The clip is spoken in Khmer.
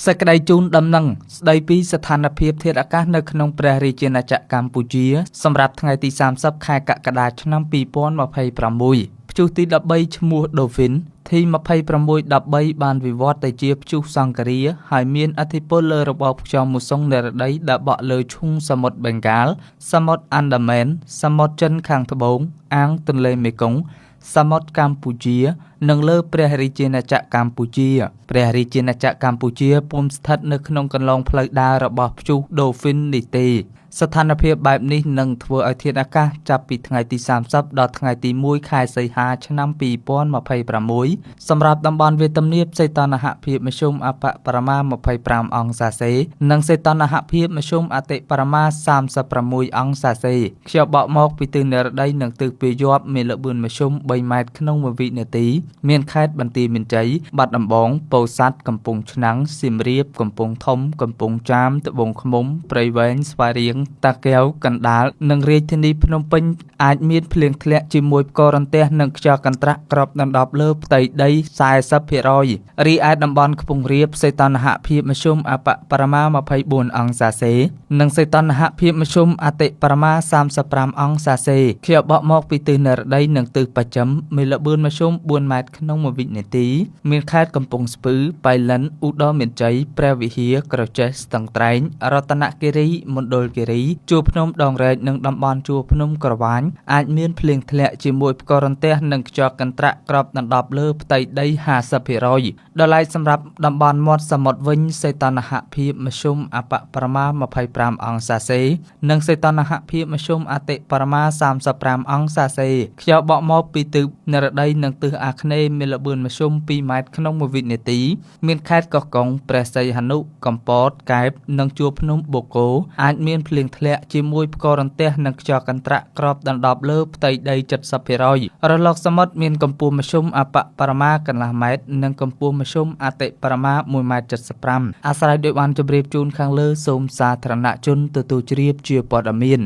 សក្តីជូនដំណឹងស្ដីពីស្ថានភាពធាតុអាកាសនៅក្នុងព្រះរាជាណាចក្រកម្ពុជាសម្រាប់ថ្ងៃទី30ខែកក្កដាឆ្នាំ2026ព្យុះទី13ឈ្មោះ Dolphin T2613 បានវិវត្តទៅជាព្យុះសង្ឃរាហើយមានឥទ្ធិពលលើរបបខ្យល់មូសុងនិរតីដែលបក់លើឈូងសមុទ្របេងហ្គាល់សមុទ្រអាណ្ដាមែនសមុទ្រចិនខាងត្បូងអាងទន្លេមេគង្គសមុទ្រកម្ពុជានិងលើព្រះរាជាណាចក្រកម្ពុជាព្រះរាជាណាចក្រកម្ពុជាពុំស្ថិតនៅក្នុងកន្លងផ្លូវដើររបស់ព្យុះ Dolphin នេះទេស្ថានភាពបែបនេះនឹងធ្វើឲ្យធាតុអាកាសចាប់ពីថ្ងៃទី30ដល់ថ្ងៃទី1ខែសីហាឆ្នាំ2026សម្រាប់តំបន់វាលទំនាបសីតុណ្ហភាពមធ្យមអបបរមា25អង្សាសេនិងសីតុណ្ហភាពមធ្យមអតិបរមា36អង្សាសេខ្យល់បក់មកពីទិសនិរតីនិងទិសពាយ័ព្យមានល្បឿនមធ្យម3ម៉ែត្រក្នុង1វិនាទីមានខេត្តបន្ទាយមានជ័យបាត់ដំបងពោធិ៍សាត់កំពង់ឆ្នាំងសៀមរាបកំពង់ធំកំពង់ចាមត្បូងឃ្មុំព្រៃវែងស្វាយរៀងតាកែវកណ្ដាលនិងរាជធានីភ្នំពេញអាចមានភ្លៀងធ្លាក់ជាមួយផ្គររន្ទះនិងខ្យល់កន្ត្រាក់គ្របដណ្ដប់លើផ្ទៃដី 40% រីឯតំបន់ខ្ពង់រាបសីតុណ្ហភាពមធ្យមអបបរមា24អង្សាសេនិងសីតុណ្ហភាពមធ្យមអតិបរមា35អង្សាសេខ្យល់បក់មកពីទិសនិរតីនិងទិសបស្ចិមមានល្បឿនមធ្យម4ម៉ែត្រក្នុង1វិនាទីមានខេត្តកំពង់ស្ពឺបៃលិនឧត្តរមានជ័យព្រះវិហារក្រចេះស្ទឹងត្រែងរតនគិរីមណ្ឌលគិរីជួរភ្នំដងរែកនិងតំបន់ជួរភ្នំក្រវាញអាចមានភ្លៀងធ្លាក់ជាមួយផ្គររន្ទះនិងខ្យល់កន្ត្រាក់គ្របដណ្ដប់លើផ្ទៃដី 50% ដល់ឡែកសម្រាប់តំបន់មាត់សមុទ្រវិញសីតុណ្ហភាពមធ្យមអបបរមា25អង្សាសេនិងសីតុណ្ហភាពមធ្យមអតិបរមា35អង្សាសេខ្យល់បក់មកពីទិសនិរតីនិងទិសអាគ្នេយ៍មានល្បឿនមធ្យម2ម៉ែត្រក្នុង1វិនាទីមានខេត្តកោះកុងព្រះសីហនុកំពតកែបនិងជួរភ្នំបូកគោអាចមានភ្លៀងធ្លាក់ជាមួយផ្គររន្ទះនិងខ្យល់កន្ត្រាក់គ្របដណ្ដប់លើផ្ទៃដី 70% រលកសមុទ្រមានកម្ពស់មធ្យមអបបរមាកន្លះម៉ែត្រនិងកម្ពស់មធ្យមអតិបរមា1.75 ម៉ែត្រអាស្រ័យដោយបានជម្រាបជូនខាងលើសូមសាធារណជនទទួលជ្រាបជាព័ត៌មាន